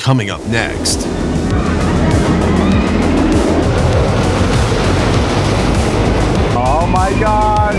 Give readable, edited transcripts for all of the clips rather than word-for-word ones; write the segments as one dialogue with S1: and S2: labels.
S1: coming up next.
S2: Oh my God!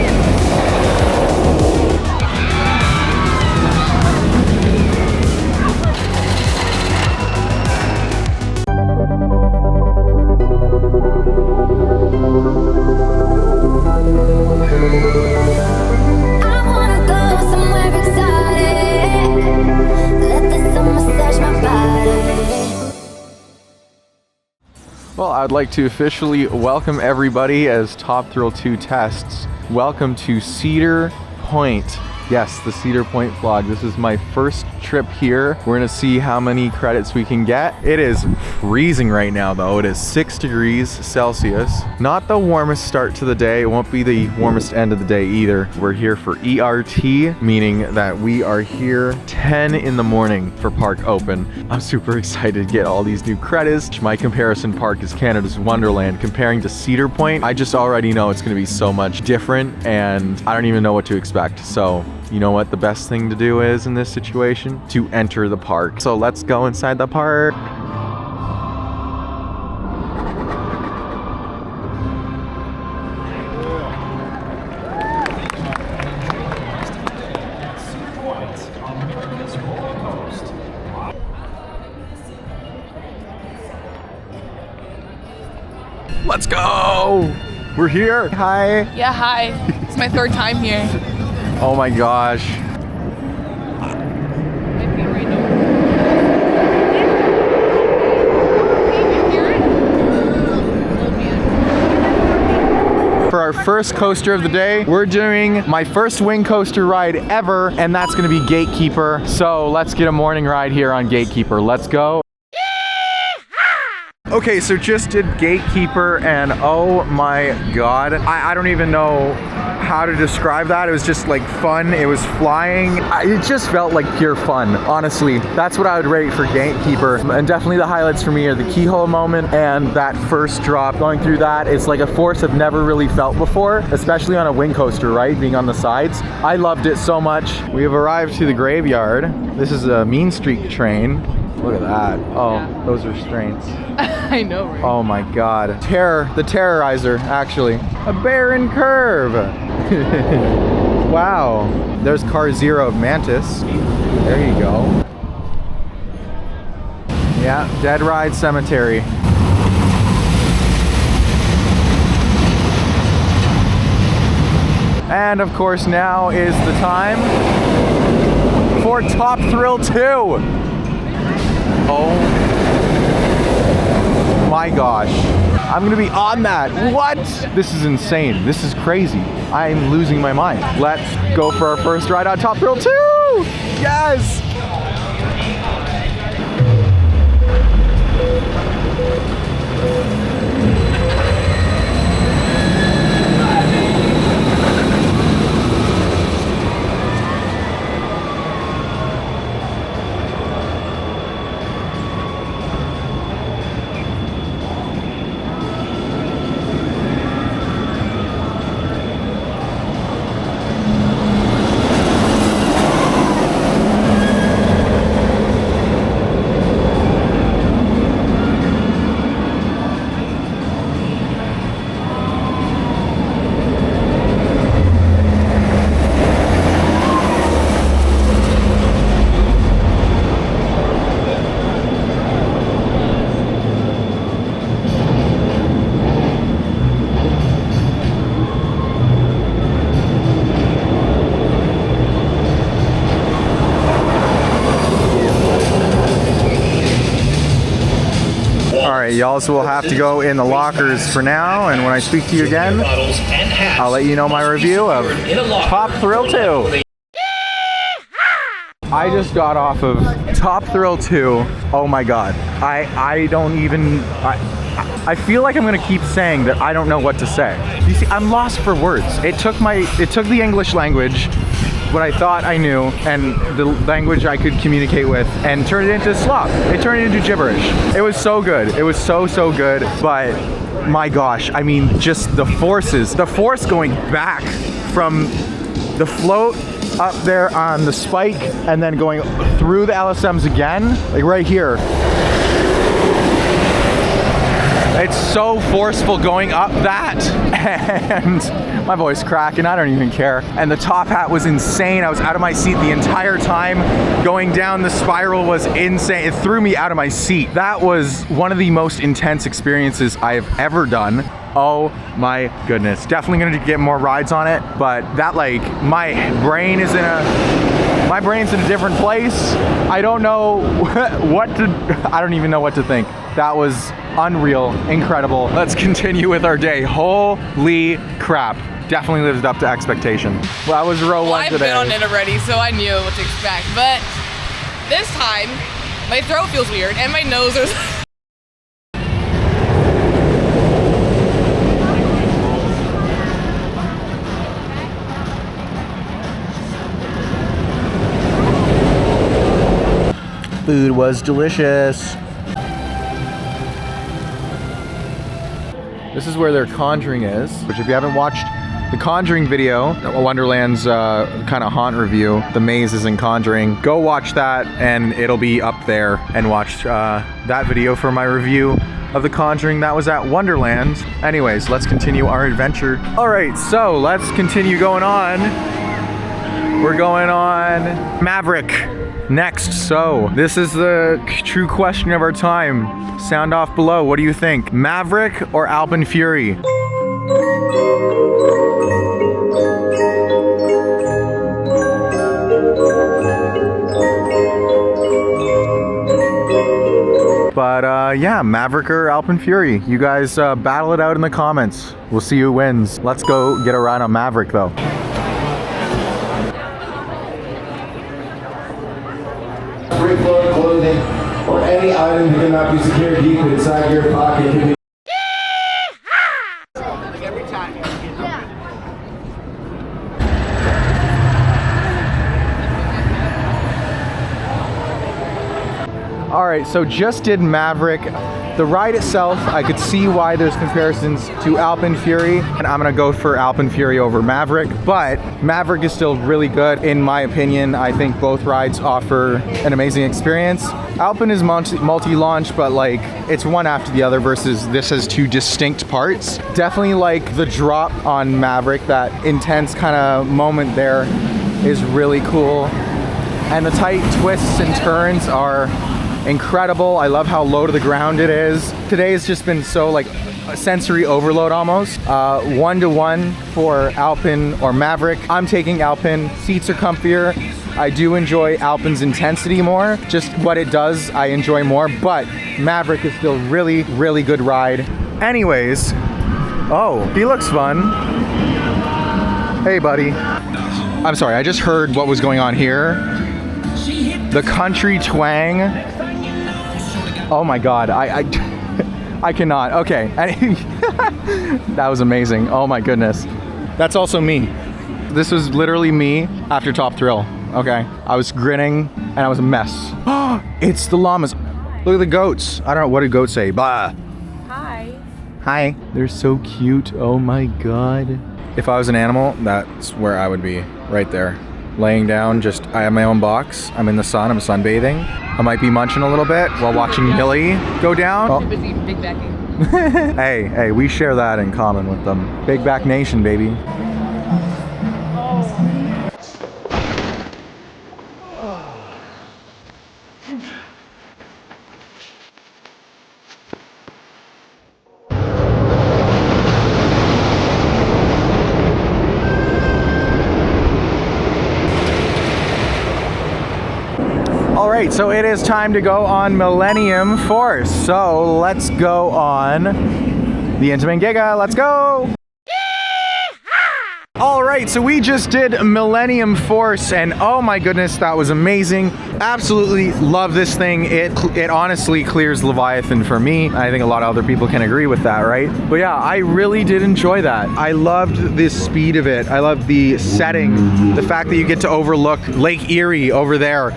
S2: Well, I'd like to officially welcome everybody as Top Thrill 2 tests. Welcome to Cedar Point. Yes, the Cedar Point vlog. This is my first trip here. We're gonna see how many credits we can get. It is freezing right now though. It is 6 degrees Celsius. Not the warmest start to the day. It won't be the warmest end of the day either. We're here for ERT, meaning that we are here 10 in the morning for park open. I'm super excited to get all these new credits. My comparison park is Canada's Wonderland. Comparing to Cedar Point, I just already know it's gonna be so much different and I don't even know what to expect. So you know what the best thing to do is in this situation? To enter the park. So let's go inside the park. Let's go! We're here. Hi.
S3: Yeah, hi. It's my third time here.
S2: Oh my gosh. For our first coaster of the day, we're doing my first wing coaster ride ever, and that's gonna be Gatekeeper. So let's get a morning ride here on Gatekeeper. Let's go. Okay, so just did Gatekeeper, and oh my God, I don't even know how to describe that. It was just like fun. It was flying. It just felt like pure fun, honestly. That's what I would rate for Gatekeeper. And definitely the highlights for me are the keyhole moment and that first drop. Going through that, it's like a force I've never really felt before, especially on a wing coaster, right? Being on the sides. I loved it so much. We have arrived to the graveyard. This is a Mean Streak train. Look at that. Oh, yeah. Those restraints.
S3: I know, right?
S2: Oh my God. The Terrorizer, actually. A barren curve. Wow. There's car 0 of Mantis. There you go. Yeah, Dead Ride Cemetery. And of course now is the time for Top Thrill 2. Oh my gosh. I'm gonna be on that. What? This is insane. This is crazy. I'm losing my mind. Let's go for our first ride on Top Thrill 2. Yes! Y'all will have to go in the lockers for now, and when I speak to you again, I'll let you know my review of Top Thrill 2. I just got off of Top Thrill 2. Oh my God. I don't even... I feel like I'm gonna keep saying that I don't know what to say. You see, I'm lost for words. It took the English language, what I thought I knew, and the language I could communicate with, and turned it into slop. It turned it into gibberish. It was so good. It was so good, but my gosh, I mean, just the force going back from the float up there on the spike and then going through the LSMs again, like right here. It's so forceful going up that, and my voice cracking, I don't even care. And the top hat was insane. I was out of my seat the entire time. Going down the spiral was insane. It threw me out of my seat. That was one of the most intense experiences I have ever done. Oh my goodness. Definitely gonna get more rides on it, but that, like, my brain's in a different place. I don't know I don't even know what to think. That was unreal, incredible. Let's continue with our day. Holy crap. Definitely lived up to expectation. Well, I was row one today.
S3: I've been on it already, so I knew what to expect. But this time, my throat feels weird and my nose is...
S2: Food was delicious. This is where their Conjuring is, which if you haven't watched the Conjuring video, Wonderland's kind of haunt review, the mazes in Conjuring, go watch that and it'll be up there, and watch that video for my review of the Conjuring that was at Wonderland. Anyways, let's continue our adventure. All right, so let's continue going on. We're going on Maverick next. So this is the true question of our time. Sound off below. What do you think? Maverick or Alpine Fury? But yeah, Maverick or Alpine Fury. You guys battle it out in the comments. We'll see who wins. Let's go get a ride on Maverick though.
S1: Free-flowing clothing or any item that cannot be secured deep inside your pocket can be
S2: All right, so just did Maverick. The ride itself, I could see why there's comparisons to Alpine Fury, and I'm gonna go for Alpine Fury over Maverick, but Maverick is still really good in my opinion. I think both rides offer an amazing experience. Alpine is multi-launch, but like it's one after the other versus this has two distinct parts. Definitely like the drop on Maverick, that intense kind of moment there is really cool. And the tight twists and turns are incredible. I love how low to the ground it is. Today has just been so like a sensory overload almost. 1-to-1 for Alpine or Maverick. I'm taking Alpine. Seats are comfier. I do enjoy Alpine's intensity more. Just what it does, I enjoy more, but Maverick is still really, really good ride. Anyways, oh, he looks fun. Hey, buddy. I'm sorry, I just heard what was going on here. The country twang. Oh my God, I cannot. Okay, that was amazing. Oh my goodness. That's also me. This was literally me after Top Thrill. Okay, I was grinning and I was a mess. It's the llamas. Look at the goats. I don't know, what did goats say? Blah.
S3: Hi.
S2: Hi. They're so cute. Oh my God. If I was an animal, that's where I would be, right there. Laying down, I have my own box. I'm in the sun, I'm sunbathing. I might be munching a little bit while watching Millie go down.
S3: Oh. Busy big backing.
S2: Hey, we share that in common with them. Big Back Nation, baby. All right, so it is time to go on Millennium Force. So let's go on the Intamin Giga. Let's go. All right, so we just did Millennium Force, and oh my goodness, that was amazing. Absolutely love this thing. It honestly clears Leviathan for me. I think a lot of other people can agree with that, right? But yeah, I really did enjoy that. I loved the speed of it. I loved the setting, the fact that you get to overlook Lake Erie over there.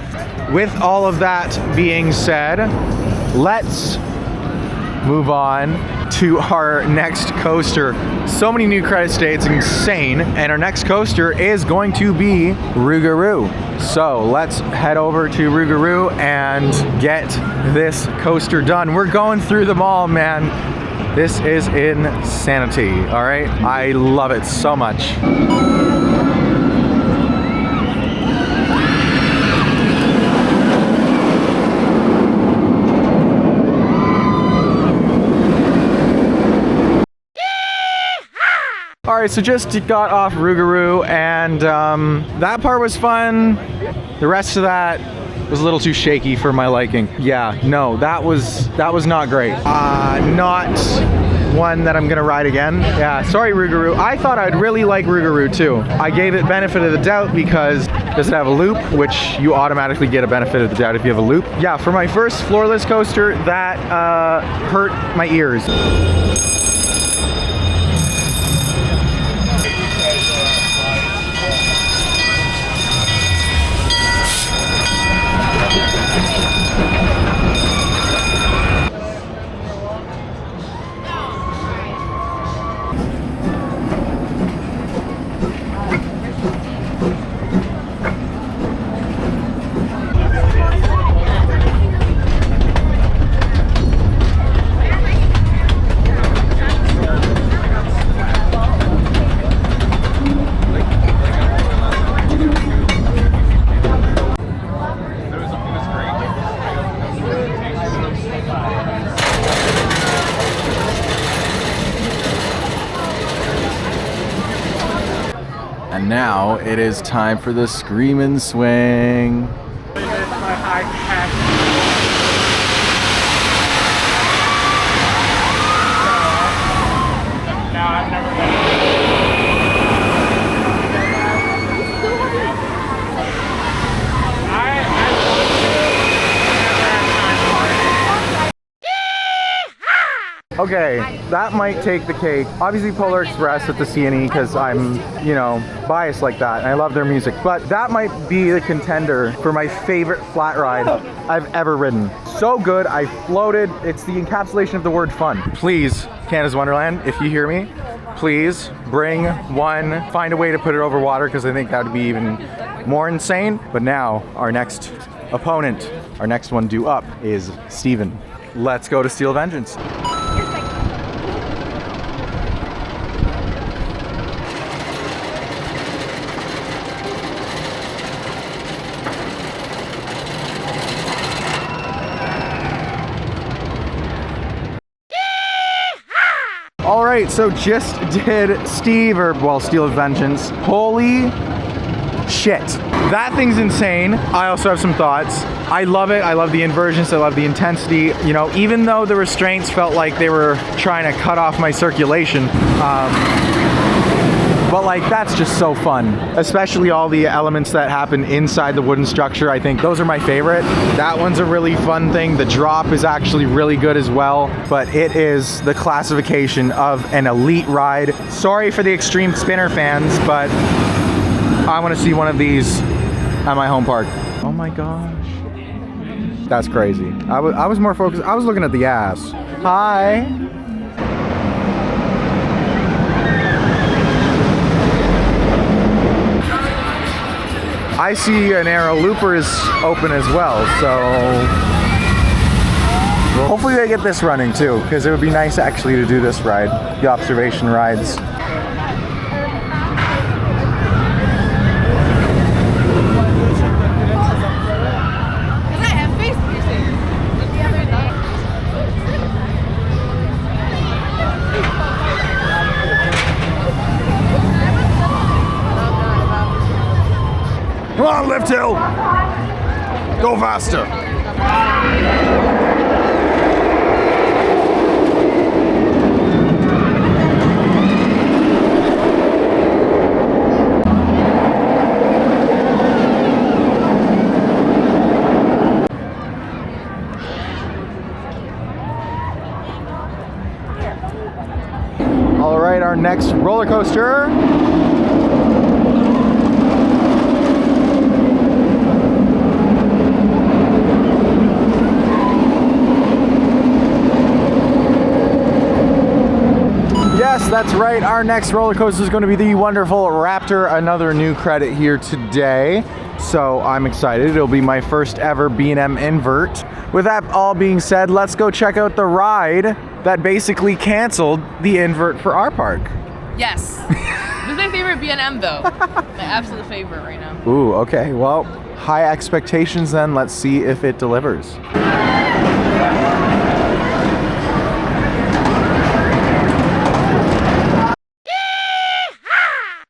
S2: With all of that being said, let's move on to our next coaster. So many new credits today, it's insane. And our next coaster is going to be Rougarou. So let's head over to Rougarou and get this coaster done. We're going through them all, man. This is insanity, all right? I love it so much. All right, so just got off Rougarou, and that part was fun. The rest of that was a little too shaky for my liking. Yeah, no, that was not great. Not one that I'm gonna ride again. Yeah, sorry Rougarou. I thought I'd really like Rougarou too. I gave it benefit of the doubt because does it have a loop, which you automatically get a benefit of the doubt if you have a loop. Yeah, for my first floorless coaster, that hurt my ears. And now it is time for the Screamin' Swing. Okay, that might take the cake. Obviously Polar Express at the CNE because I'm, you know, biased like that and I love their music. But that might be the contender for my favorite flat ride I've ever ridden. So good, I floated. It's the encapsulation of the word fun. Please, Canada's Wonderland, if you hear me, please bring one, find a way to put it over water because I think that would be even more insane. But now, our next opponent, our next one due up is Steven. Let's go to Steel Vengeance. All right, so just did Steel Vengeance. Holy shit. That thing's insane. I also have some thoughts. I love it. I love the inversions. I love the intensity. You know, even though the restraints felt like they were trying to cut off my circulation, but like that's just so fun, especially all the elements that happen inside the wooden structure. I think those are my favorite. That one's a really fun thing. The drop is actually really good as well, but it is the classification of an elite ride. Sorry for the extreme spinner fans, but I want to see one of these at my home park. Oh my gosh, that's crazy. I was more focused. I was looking at the ass. Hi. I see an arrow looper is open as well, so hopefully they get this running too, because it would be nice actually to do this ride, the observation rides. Come on, Lift Hill! Go faster! All right, our next roller coaster. Yes, that's right. Our next roller coaster is going to be the wonderful Raptor. Another new credit here today. So I'm excited. It'll be my first ever B&M invert. With that all being said, let's go check out the ride that basically canceled the invert for our park.
S3: Yes. This is my favorite B&M though. My absolute favorite right now.
S2: Ooh, okay. Well, high expectations then. Let's see if it delivers.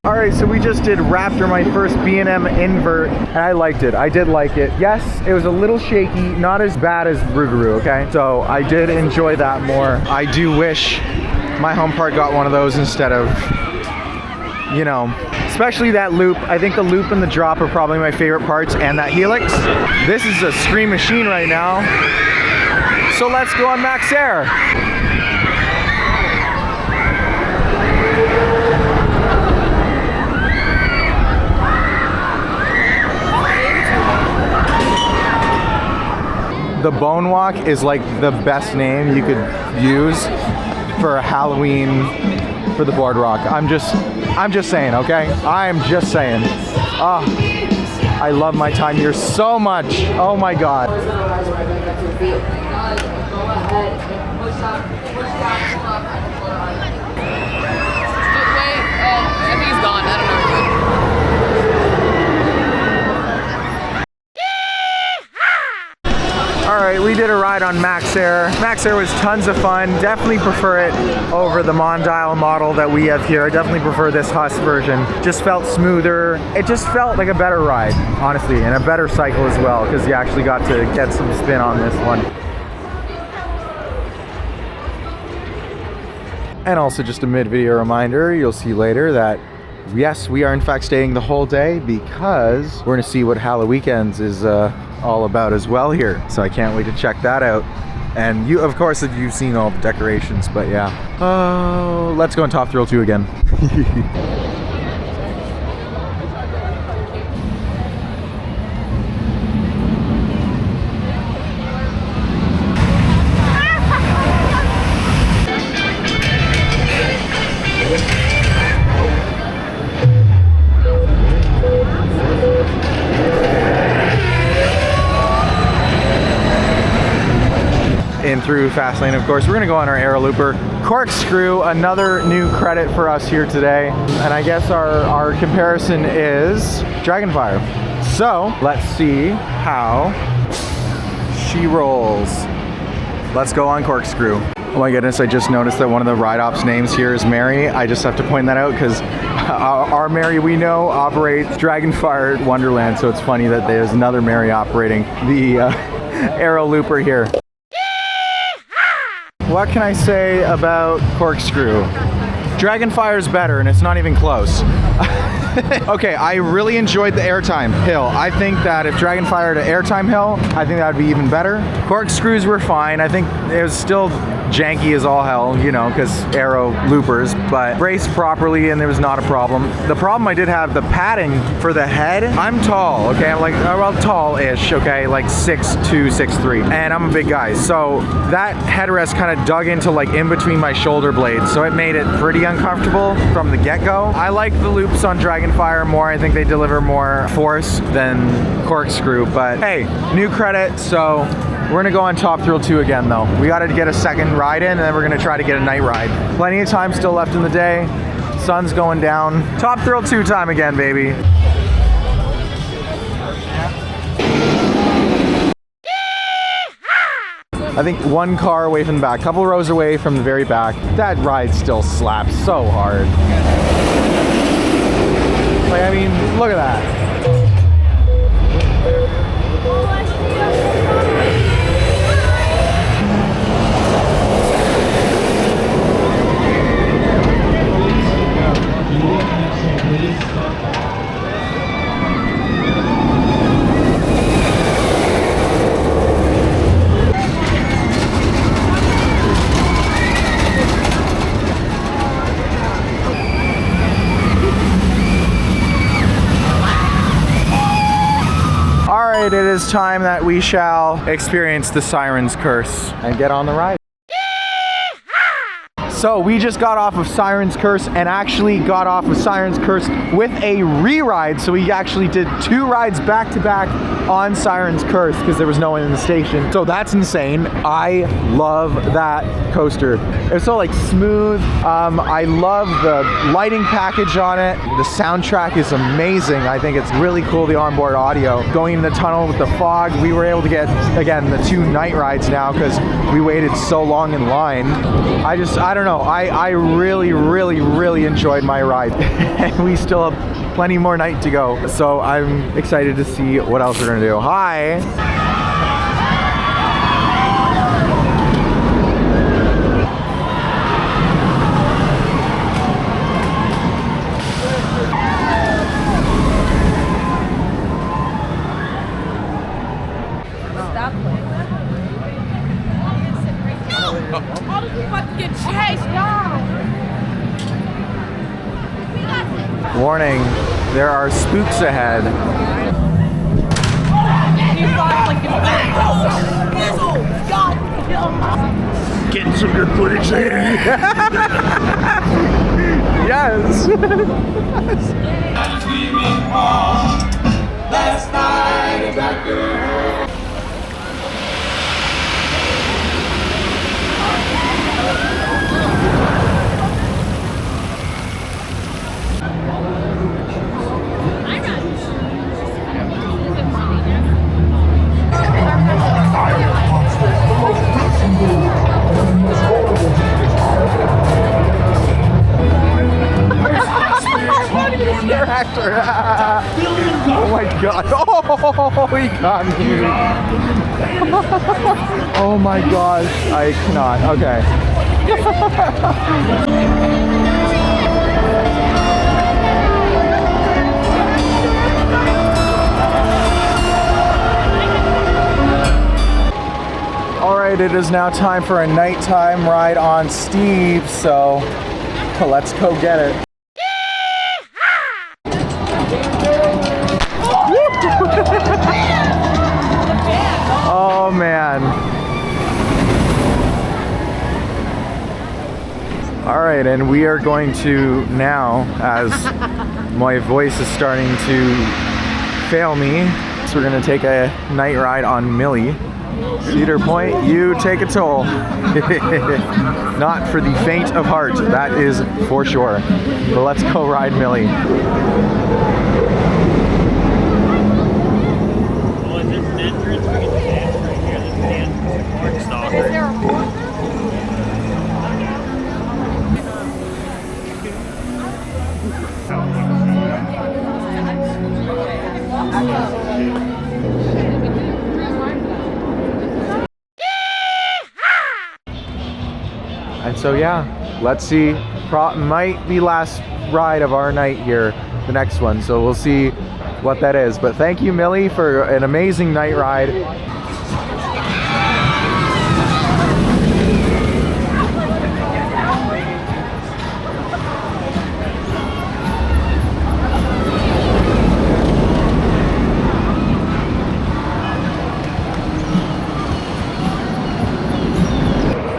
S2: All right, so we just did Raptor, my first B&M invert, and I liked it. I did like it. Yes, it was a little shaky, not as bad as Rougarou, okay? So I did enjoy that more. I do wish my home park got one of those instead of, you know, especially that loop. I think the loop and the drop are probably my favorite parts, and that helix. This is a scream machine right now. So let's go on Max Air. The Bone Walk is like the best name you could use for a Halloween for the boardwalk. I'm just saying, okay? I'm just saying. Oh, I love my time here so much. Oh my God.
S3: I think he's gone. I don't know.
S2: Alright, we did a ride on Max Air. Max Air was tons of fun. Definitely prefer it over the Mondial model that we have here. I definitely prefer this Huss version. Just felt smoother. It just felt like a better ride, honestly, and a better cycle as well, because you actually got to get some spin on this one. And also just a mid-video reminder, you'll see later that yes, we are in fact staying the whole day because we're gonna see what Halloweekends is all about as well here. So I can't wait to check that out. And you, of course, you've seen all the decorations, but yeah. Oh, let's go on Top Thrill 2 again. In through Fastlane, of course. We're gonna go on our Aero Looper. Corkscrew, another new credit for us here today. And I guess our comparison is Dragonfire. So let's see how she rolls. Let's go on Corkscrew. Oh my goodness, I just noticed that one of the ride ops names here is Mary. I just have to point that out because our Mary we know operates Dragonfire Wonderland, so it's funny that there's another Mary operating the Aero Looper here. What can I say about Corkscrew? Dragonfire's better, and it's not even close. Okay, I really enjoyed the airtime hill. I think that if Dragonfire to airtime hill, I think that would be even better. Corkscrews were fine. I think it was still janky as all hell, you know, because Aero Loopers, but braced properly and there was not a problem. The problem I did have, the padding for the head. I'm tall, okay? I'm like, well, tall-ish, okay? Like 6'2", 6'3", and I'm a big guy. So that headrest kind of dug into like in between my shoulder blades, so it made it pretty uncomfortable from the get-go. I like the loops on Dragonfire more. I think they deliver more force than Corkscrew, but hey, new credit, so we're gonna go on Top Thrill 2 again though. We gotta get a second ride in and then we're gonna try to get a night ride. Plenty of time still left in the day. Sun's going down. Top Thrill 2 time again, baby. I think one car away from the back, couple rows away from the very back. That ride still slaps so hard. Like, I mean, look at that. It is time that we shall experience the Siren's Curse and get on the ride. So we just got off of Siren's Curse and actually got off of Siren's Curse with a re-ride. So we actually did 2 rides back to back on Siren's Curse because there was no one in the station. So that's insane. I love that coaster. It's so like smooth. I love the lighting package on it. The soundtrack is amazing. I think it's really cool, the onboard audio. Going in the tunnel with the fog, we were able to get, again, the 2 night rides now because we waited so long in line. I don't know. I really enjoyed my ride. And we still have plenty more night to go. So I'm excited to see what else we're gonna do. Hi. Warning, there are spooks ahead.
S4: Getting some good footage there.
S2: Yes. Actor. Oh my god. Oh, he got me. Oh my gosh. I cannot. Okay. All right, it is now time for a nighttime ride on Steve, so let's go get it. Oh man. All right, and we are going to now, as my voice is starting to fail me, so we're gonna take a night ride on Millie. Cedar Point, you take a toll. Not for the faint of heart, that is for sure. But let's go ride Millie. And so yeah, let's see, might be last ride of our night here, the next one, so we'll see what that is. But thank you, Millie, for an amazing night ride.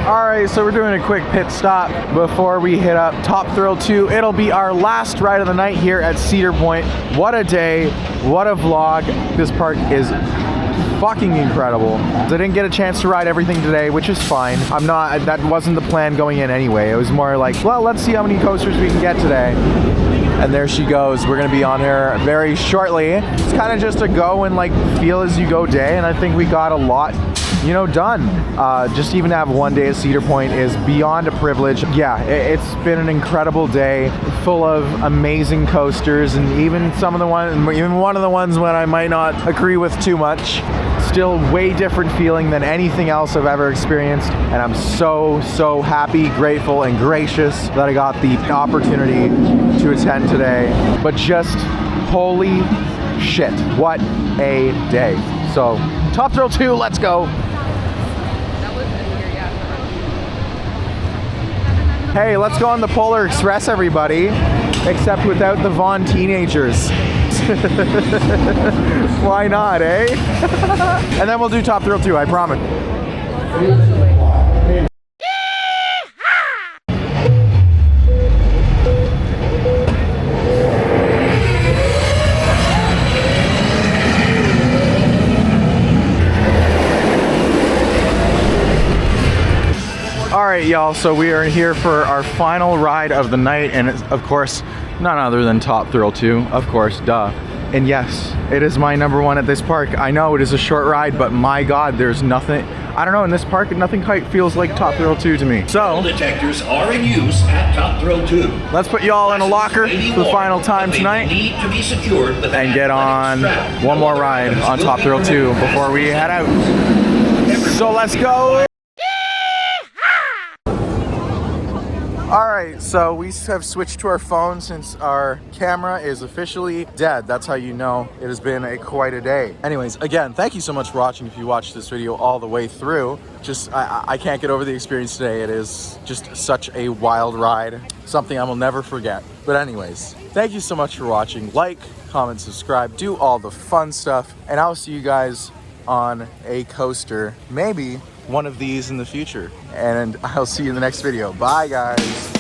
S2: Alright, so we're doing a quick pit stop before we hit up Top Thrill 2. It'll be our last ride of the night here at Cedar Point. What a day, what a vlog. This park is fucking incredible. I didn't get a chance to ride everything today, which is fine. That wasn't the plan going in anyway. It was more like, well, let's see how many coasters we can get today. And there she goes. We're gonna be on her very shortly. It's kind of just a go and like feel as you go day, and I think we got a lot, you know, done. Just even to have one day at Cedar Point is beyond a privilege. Yeah, it's been an incredible day, full of amazing coasters, and even one of the ones when I might not agree with too much. Still way different feeling than anything else I've ever experienced, and I'm so happy, grateful, and gracious that I got the opportunity to attend today. But just holy shit, what a day. So Top Thrill 2, let's go. Hey, let's go on the Polar Express, everybody, except without the Vaughn teenagers. Why not, eh? And then we'll do Top Thrill 2, I promise. right, y'all, so we are here for our final ride of the night, and it's, of course, none other than Top Thrill 2, of course, duh. And yes, it is my number one at this park. I know it is a short ride, but my God, there's nothing, I don't know, in this park, nothing quite feels like Top Thrill 2 to me. So,
S4: Detectors are in use at Top Thrill 2.
S2: let's put y'all in a locker for the final time tonight
S4: Need to be secured with
S2: and get on one more ride on Top Thrill 2 before we head out. So let's go. All right, so we have switched to our phone since our camera is officially dead. That's how you know it has been quite a day. Anyways, again, thank you so much for watching. If you watched this video all the way through, I can't get over the experience today. It is just such a wild ride, something I will never forget. But anyways, thank you so much for watching. Like, comment, subscribe, do all the fun stuff, and I'll see you guys on a coaster, maybe one of these in the future, and I'll see you in the next video. Bye guys.